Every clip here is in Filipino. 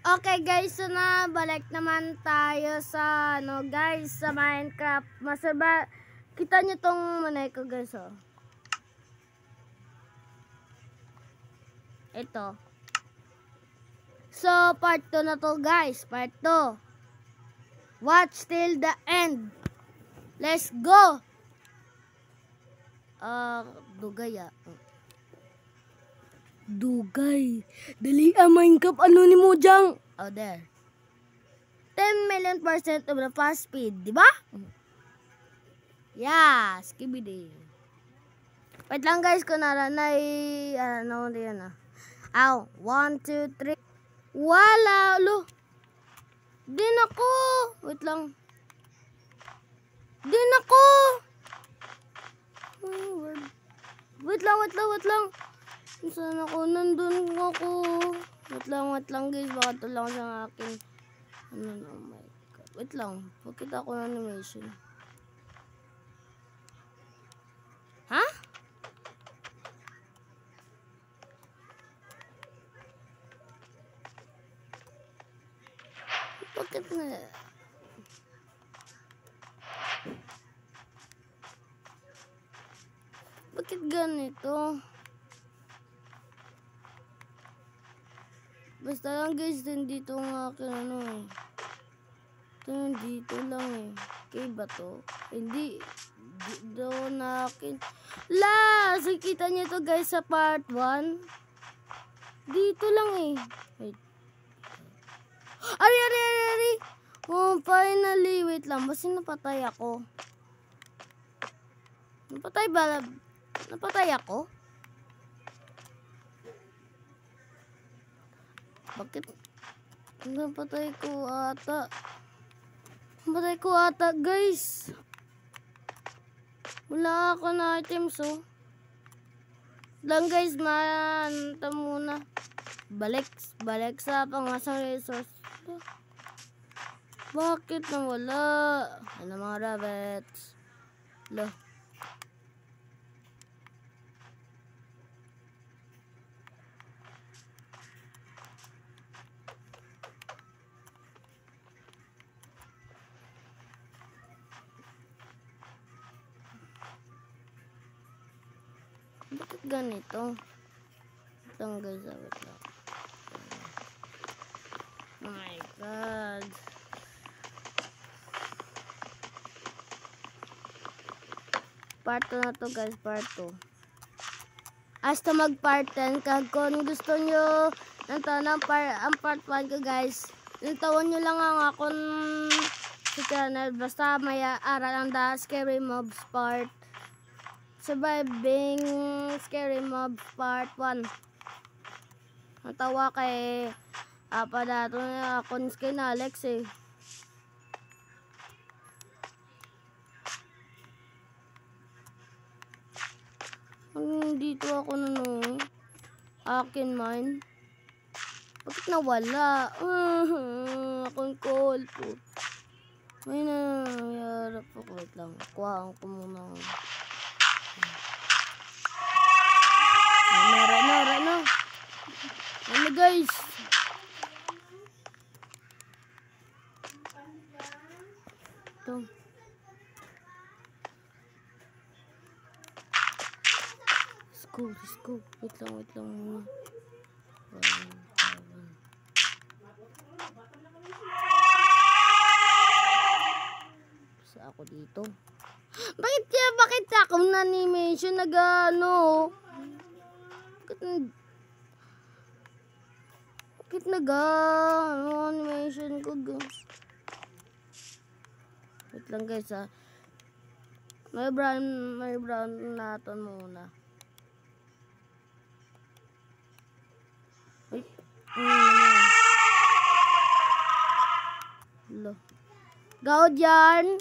Okay guys, so na balik naman tayo sa guys, sa Minecraft. Masaba, kita nyo tong manay ko guys, oh. Ito. So part 2 na to guys, part 2. Watch till the end. Let's go. Dugay ah. Dugay. Dali Minecraft, ano ni mo dyan? Oh, there. 10 million % of the fast speed, di ba? Yeah, skibidi. Wait lang guys, kunara na ano yan ah. Ow, 1, 2, 3. Wala, lo. Din ako. Wait lang. Din ako. Wait lang. Saan ako? Nandun ako. Wait lang guys. Baka ito lang sa akin. Oh my god. Wait lang. Pakita ko ng animation. Ha? Bakit na? Bakit ganito? Basta lang guys, nandito ang akin Ito nandito lang eh. Okay ba to? Hindi. Doon akin. La! So kita nyo to guys sa part 1. Dito lang eh. Wait. Ari! Oh, finally. Wait lang. Basta napatay ako. Napatay ako? Bakit? Napatay ko ata guys. Wala ako na items oh. Lang guys, manta muna. Balik sa pangasang resource. Bakit nawala? Ano mga rabbits? Loh. Bakit ganito? Ito guys, wait lang. Oh my god. Part 2 na to guys, part 2. Hasta mag part 10 kag kung gusto nyo ang part 1 ko guys, tawan nyo lang ang akong sa channel. Basta may aral ang Scary Mobs part. Surviving Scary Mobs part 1. Natawa kay padato na akong skin Alex eh. Dito ako akin mine. Bakit nawala? Akong call po. May nangyarap ako. Wait lang. Kuhaan ko muna. Rano. Ano guys? Ito. Let's go. Wait lang muna. Sa ako dito. Bakit ako na animation nagano? Bakit animation ko guys? Wait lang guys ha. May brown natin muna. Wait. Goud yan.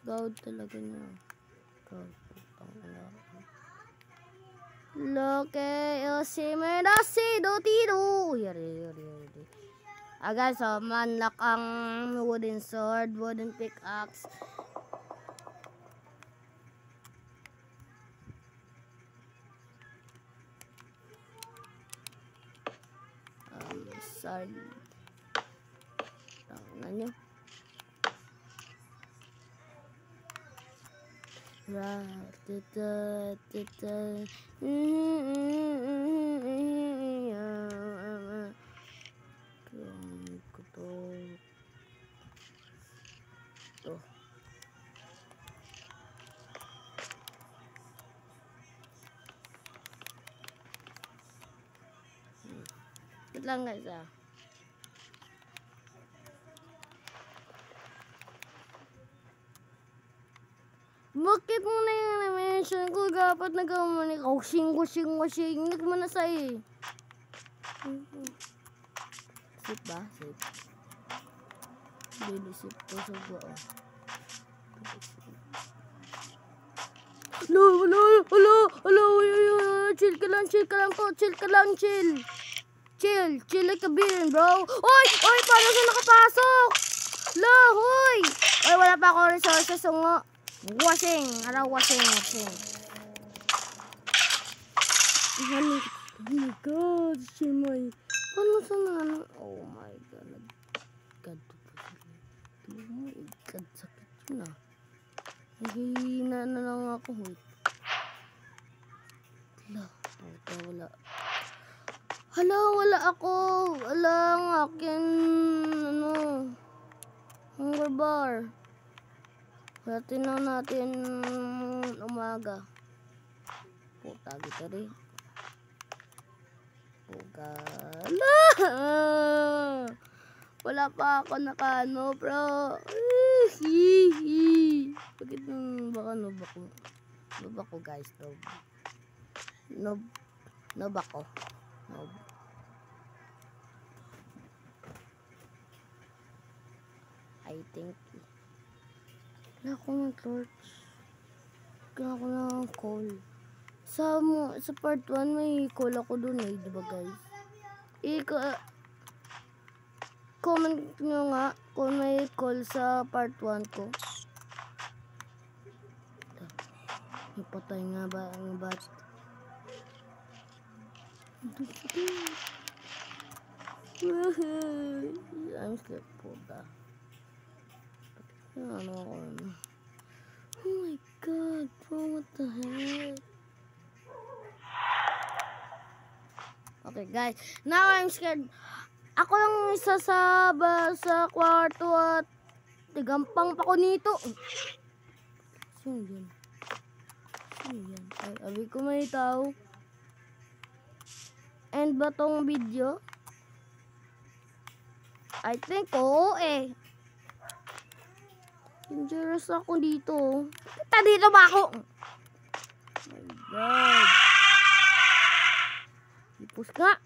Goud talaga niya. Goud. Loke yoshimedasi do tiro. Yari. Guys, so manlock ang wooden sword, wooden pickaxe. Hazard. Tangan nyo. Wait lang guys ah. Bakit mo na yung na-mention ko? Dapat nag-amanik. Kushing. Hindi ko manasay. Sip ba? Sip. Hindi sip to sa buo. Hello. Chill ka lang. Chill like a bean, bro. Oy, paano siya nakapasok? Hoy. Oy, wala pa ako resources, nga. Washing. Oh my God, Shimay. Paano sa nana? Oh my God. Nagkad to pa sila. Oh my God, sakit yun ah. Naghihina na lang ako. Wait. Wala ako. Wala ang akin, hunger bar. Tinaw natin umaga. Puta, kita rin. Wala pa ako nakano, bro. Bakit baka noob ako? Noob ako, guys. Noob ako. Noob. I think wala ko ng torch. Wala ko ng coal. Sa part 1 may coal ako dun eh, diba guys? Comment nyo nga kung may coal sa part 1 ko. May patay nga ba ang bat? I'm scared po da. Ano ako? Oh my God, bro, what the heck? Okay, guys. Now I'm scared. Ako lang isa sa kwarto at tigampang pa ko nito. Sino yan? Ay, abi ko may tao. And ba tong video? I think, oo eh. Dangerous ako dito. Dito ba ako? Oh my God. Ipos ka.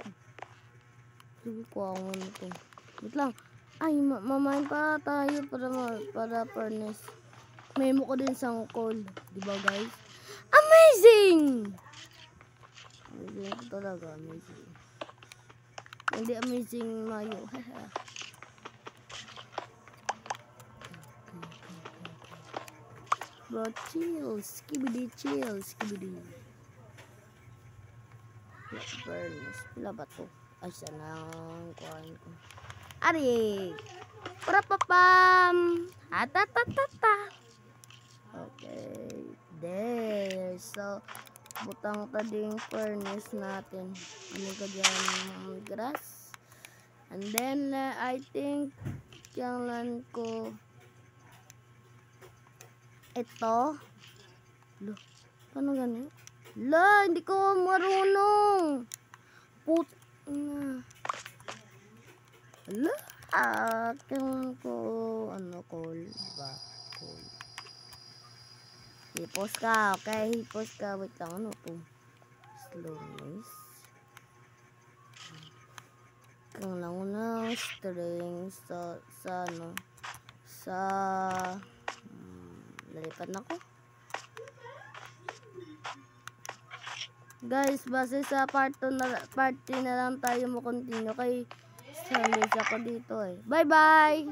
Sige ko ako nito. Wait lang. Ay, mamain pa tayo para furnace. Memo ko din sa coal. Diba guys? Amazing! Amazing talaga. Amazing. Hindi amazing mayo. Bro, chill. Skibidi. Furnace. Pila ba to? Ay, sana ang kuhain ko. Ari! Prapapam! Atatata! Okay. There. So, butang tading furnace natin. Ano ka dyan? Grass. And then, I think, yung lan ko ito. Lo, paano ganun? Hindi ko marunong. Akin ko, coal, diba? Coal. Hipos ka, okay? Hipos ka. Wait lang, ano to? Slowness. Kung lang ng string nalipad na ko. Guys, base sa part 3 na lang tayo mo continue kay Samis ako dito eh. Bye bye!